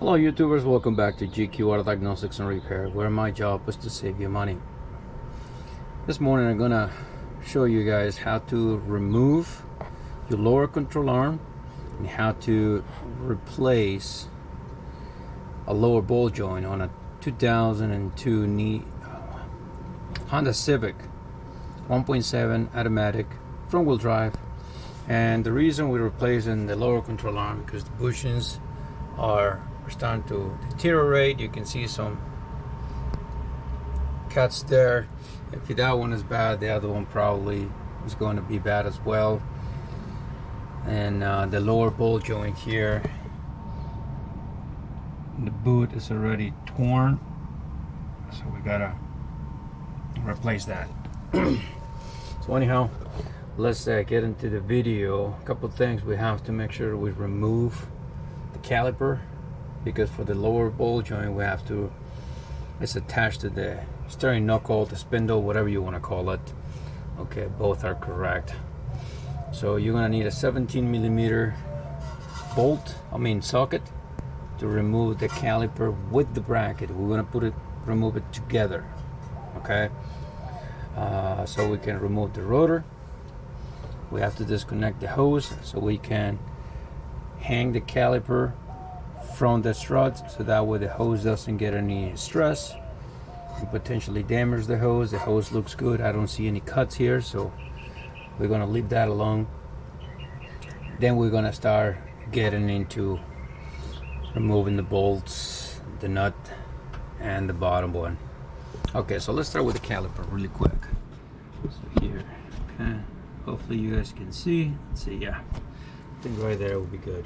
Hello YouTubers, welcome back to GQ Auto Diagnostics and Repair, where my job is to save you money. This morning I'm gonna show you guys how to remove your lower control arm and how to replace a lower ball joint on a 2002 Honda Civic 1.7 automatic front wheel drive. And the reason we're replacing the lower control arm because the bushings are starting to deteriorate. You can see some cuts there. If that one is bad, the other one probably is going to be bad as well. And the lower ball joint here, the boot is already torn, so we gotta replace that. So anyhow, let's get into the video. A couple of things we have to make sure we remove the caliper, because for the lower ball joint we have to, it's attached to the steering knuckle, the spindle, whatever you want to call it. Okay, both are correct. So you're gonna need a 17mm socket to remove the caliper with the bracket. We're gonna remove it together. Okay, so we can remove the rotor. We have to disconnect the hose so we can hang the caliper from the struts, so that way the hose doesn't get any stress and potentially damage the hose. The hose looks good. I don't see any cuts here, so we're gonna leave that alone. Then we're gonna start getting into removing the bolts, the nut, and the bottom one. Okay, so let's start with the caliper really quick. So here, okay, hopefully you guys can see. Let's see, yeah, I think right there will be good.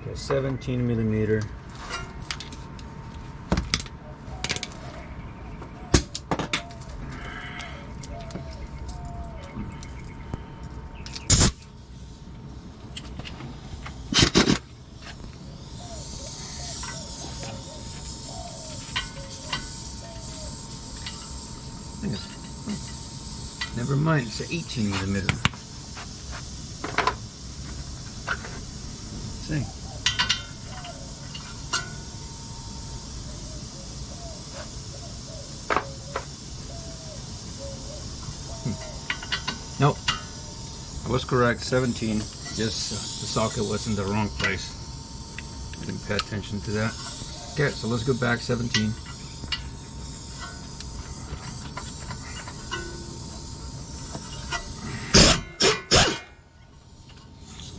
Okay, 17mm. Never mind, it's an 18mm. See. Nope, I was correct, 17. Just the socket was in the wrong place. I didn't pay attention to that. Okay, so let's go back 17.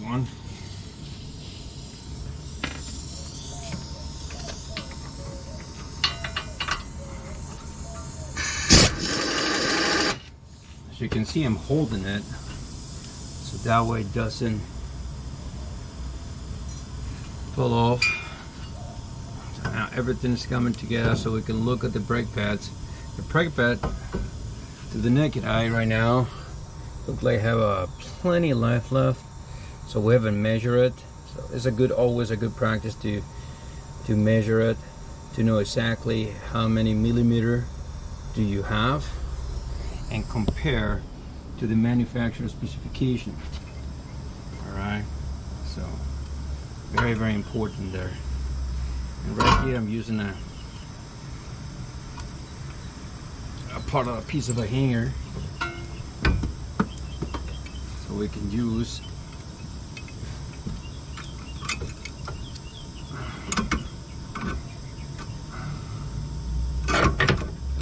One. You can see I'm holding it so that way it doesn't fall off. So now everything's coming together so we can look at the brake pads. The brake pad, to the naked eye right now, look like I have plenty of life left, so we haven't measured it. So it's always a good practice to measure it, to know exactly how many millimeter do you have and compare to the manufacturer specification. Alright, so very, very important there. And right here I'm using a part of a piece of a hanger so we can use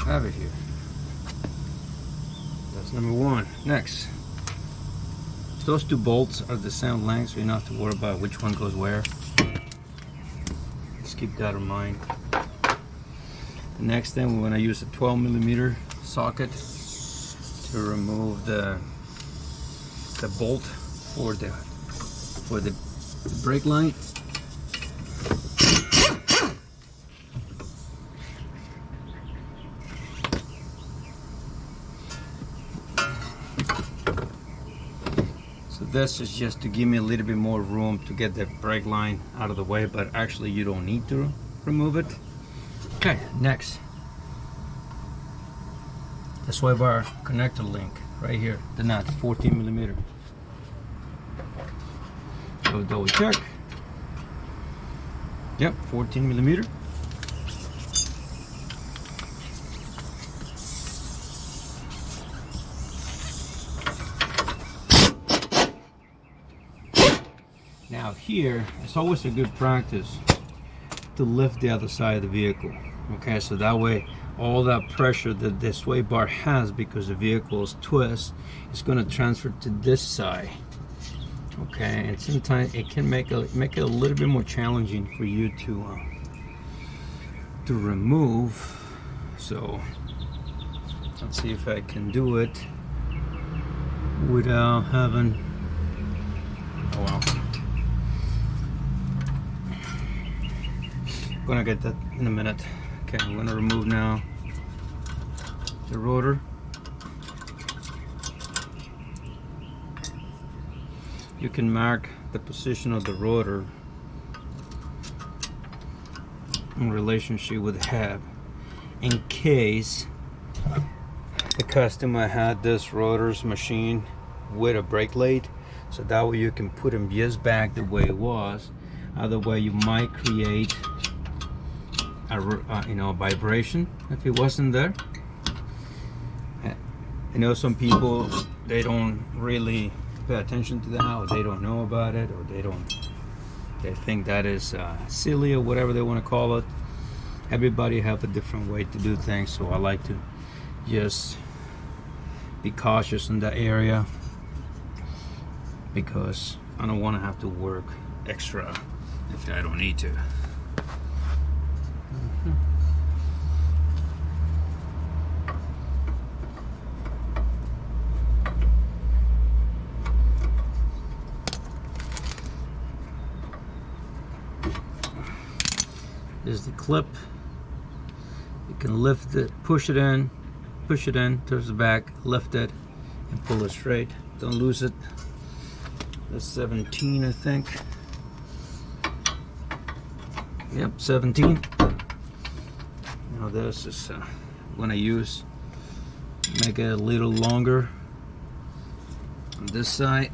have it here. That's number one. Next, those two bolts are the same length, so you don't have to worry about which one goes where. Just keep that in mind. The next thing, we're going to use a 12mm socket to remove the bolt for the brake line. This is just to give me a little bit more room to get the brake line out of the way, but actually you don't need to remove it. Okay, next, the sway bar connector link right here, the nut, 14mm. So double check. Yep, 14mm. Now here, it's always a good practice to lift the other side of the vehicle. Okay, so that way all that pressure that the sway bar has, because the vehicle is twist, is going to transfer to this side. Okay, and sometimes it can make it a little bit more challenging for you to remove. So let's see if I can do it without having, oh well, I'm gonna get that in a minute. Okay, I'm gonna remove now the rotor. You can mark the position of the rotor in relationship with the head, in case the customer had this rotor's machine with a brake blade, so that way you can put them just back the way it was. Otherwise you might create a vibration if it wasn't there. I know some people, they don't really pay attention to that, or they don't know about it, or they think that is silly, or whatever they want to call it. Everybody have a different way to do things, so I like to just be cautious in that area, because I don't want to have to work extra if I don't need to. Is the clip. You can lift it, push it in towards the back, lift it, and pull it straight. Don't lose it. That's 17, I think. Yep, 17. Now this is when I use, make it a little longer on this side.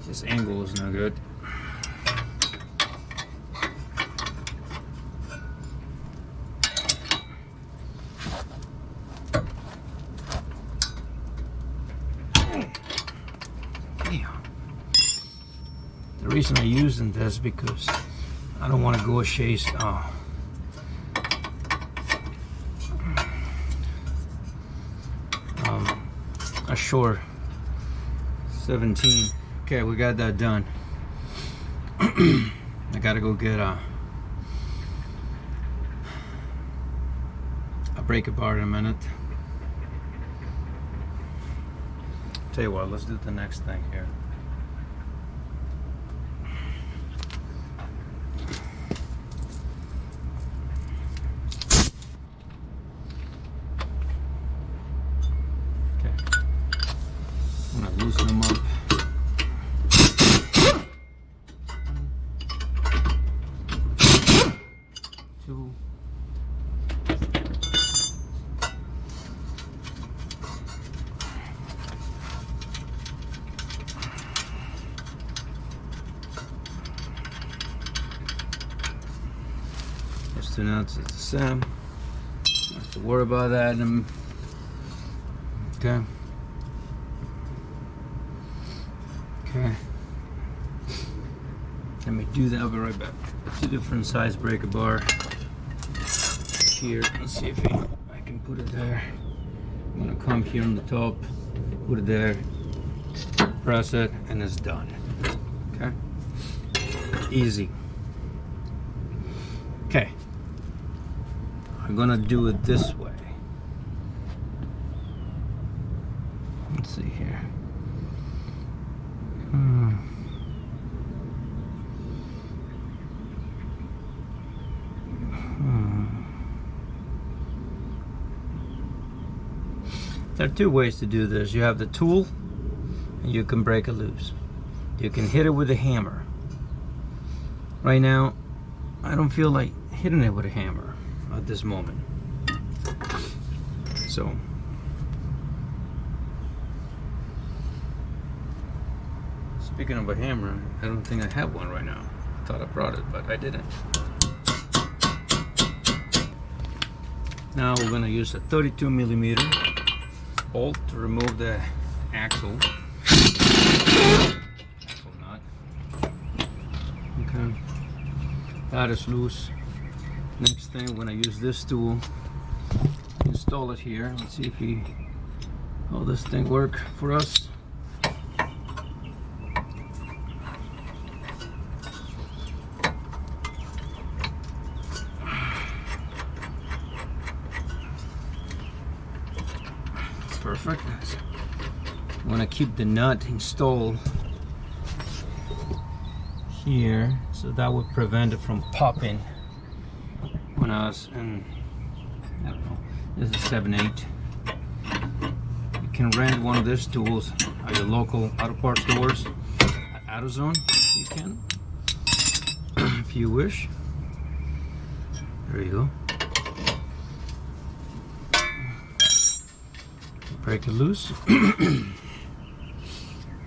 This angle is no good. The reason I'm using this because I don't want to go chase a short 17. Okay, we got that done. I gotta go get a breaker bar in a minute. Tell you what, let's do the next thing here. Okay, I'm gonna loosen them up. Just 2 nuts, it's the same. Don't have to worry about that. Okay. Okay. Let me do that. I'll be right back. 2 different size breaker bar here. Let's see if I can put it there. I'm gonna come here on the top, put it there, press it, and it's done. Okay. Easy. Okay. I'm gonna do it this way. Let's see here. There are 2 ways to do this. You have the tool, and you can break it loose. You can hit it with a hammer. Right now, I don't feel like hitting it with a hammer at this moment. So, Speaking of a hammer, I don't think I have one right now. I thought I brought it, but I didn't. Now we're gonna use a 32mm bolt to remove the axle nut. Okay, that is loose. Next thing, we're gonna use this tool, install it here. Let's see if how this thing work for us. Perfect. I'm gonna keep the nut installed here, so that would prevent it from popping when I was in, I don't know, this is 7/8. You can rent one of these tools at your local auto parts stores at AutoZone. You can, if you wish. There you go. Break it loose.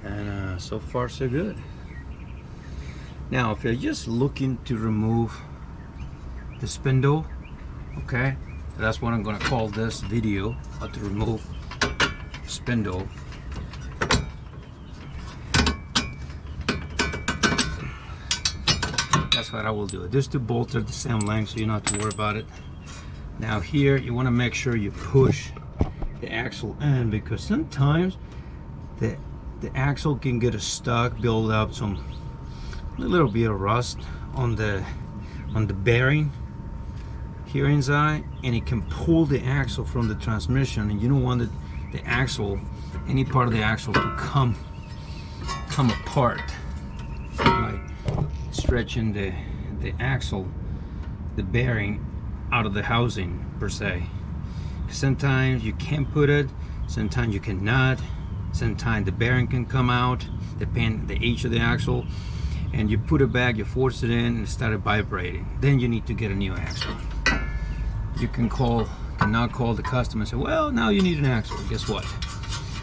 And so far so good. Now if you're just looking to remove the spindle, okay, that's what I'm going to call this video, how to remove spindle. That's what I will do. These two bolts are the same length, so you don't have to worry about it. Now here you want to make sure you push the axle in, because sometimes the axle can get stuck, build up a little bit of rust on the bearing here inside, and it can pull the axle from the transmission, and you don't want the axle, any part of the axle, to come apart, like stretching the axle, the bearing out of the housing per se. Sometimes you can put it, sometimes you cannot, sometimes the bearing can come out, depending the age of the axle, and you put it back, you force it in, and it started vibrating. Then you need to get a new axle. You cannot call the customer and say, well, now you need an axle. Guess what?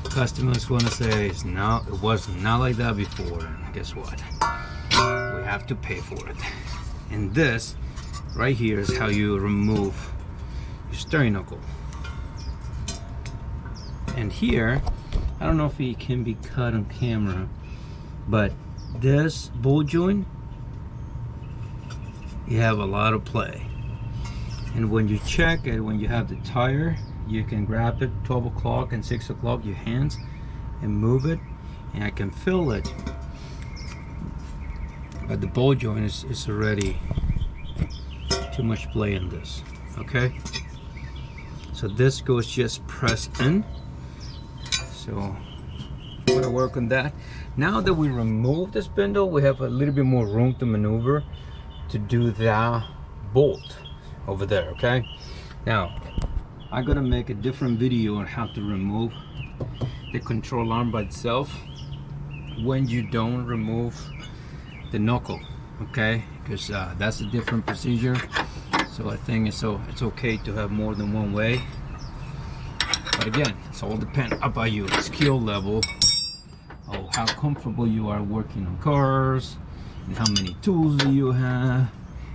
Customers going to say, no, it was not like that before. And guess what? We have to pay for it. And this right here is how you remove your steering knuckle. And here, I don't know if it can be cut on camera, but this ball joint, you have a lot of play. And when you check it, when you have the tire, you can grab it 12 o'clock and 6 o'clock, your hands, and move it, and I can feel it. But the ball joint is already too much play in this, okay? So this goes just press in. So I'm gonna work on that. Now that we remove the spindle, we have a little bit more room to maneuver to do the bolt over there, okay? Now, I'm gonna make a different video on how to remove the control arm by itself when you don't remove the knuckle, okay? Because that's a different procedure. So I think it's okay to have more than one way. But again, it's all depends about your skill level, of how comfortable you are working on cars, and how many tools do you have,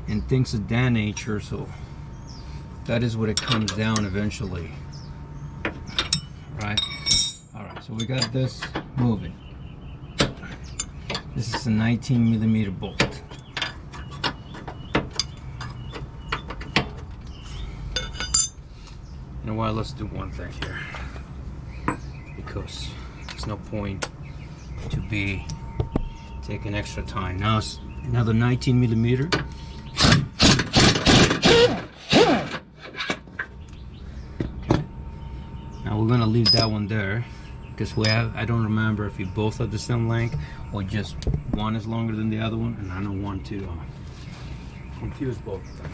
and things of that nature. So that is what it comes down eventually, right? All right, so we got this moving. This is a 19mm bolt. You know what, let's do one thing here, because there's no point to be taking extra time. Now it's another 19mm. Okay. Now we're gonna leave that one there, because I don't remember if we both are the same length or just one is longer than the other one, and I don't want to confuse both of them.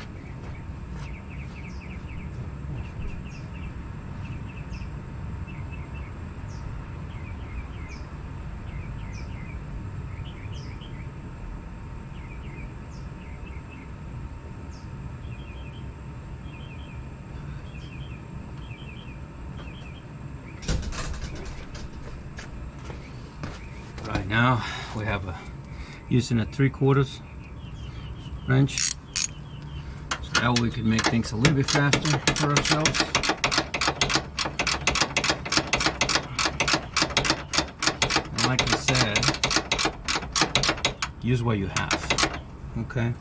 Right now we have using a 3/4 wrench, so that way we can make things a little bit faster for ourselves. And like I said, use what you have, okay?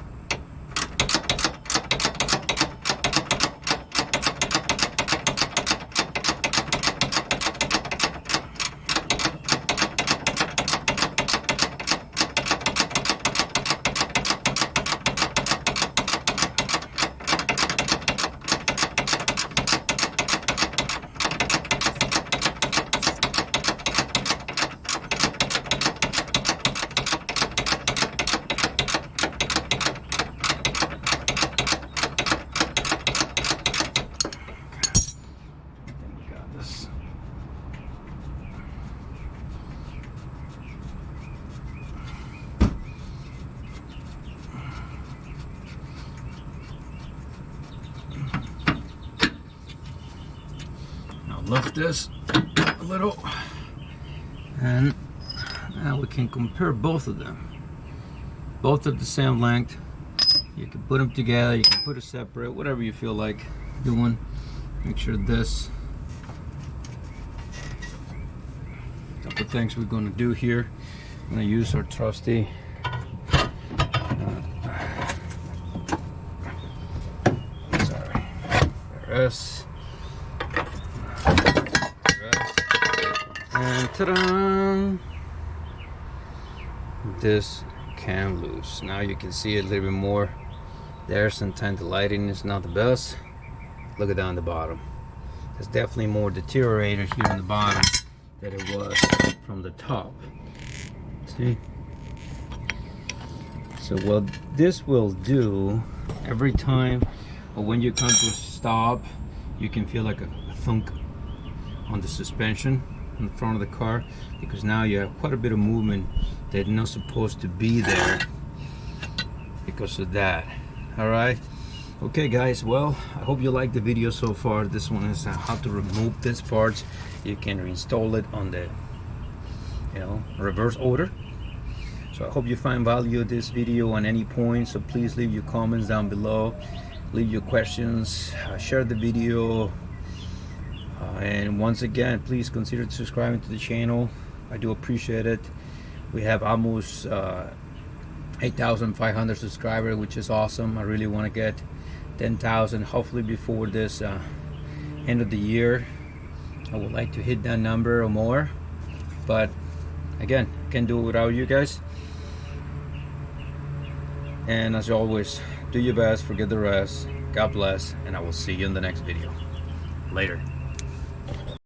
Lift this a little, and now we can compare both of them. Both are the same length. You can put them together, you can put it separate, whatever you feel like doing. Make sure this, couple of things we're going to do here. I'm going to use our trusty press. And ta-da! This came loose. Now you can see it a little bit more there. Sometimes the lighting is not the best. Look at down the bottom. It's definitely more deteriorated here on the bottom than it was from the top. See? So what this will do, every time or when you come to a stop, you can feel like a thunk on the suspension in front of the car, because now you have quite a bit of movement that's not supposed to be there because of that. All right, okay guys, well, I hope you liked the video so far. This one is how to remove this part. You can reinstall it on the reverse order. So I hope you find value of this video on any point. So please leave your comments down below, leave your questions, share the video. And once again, please consider subscribing to the channel. I do appreciate it. We have almost 8,500 subscribers, which is awesome. I really want to get 10,000 hopefully before this end of the year. I would like to hit that number or more, but again, can't do it without you guys. And as always, do your best, forget the rest. God bless, and I will see you in the next video. Later.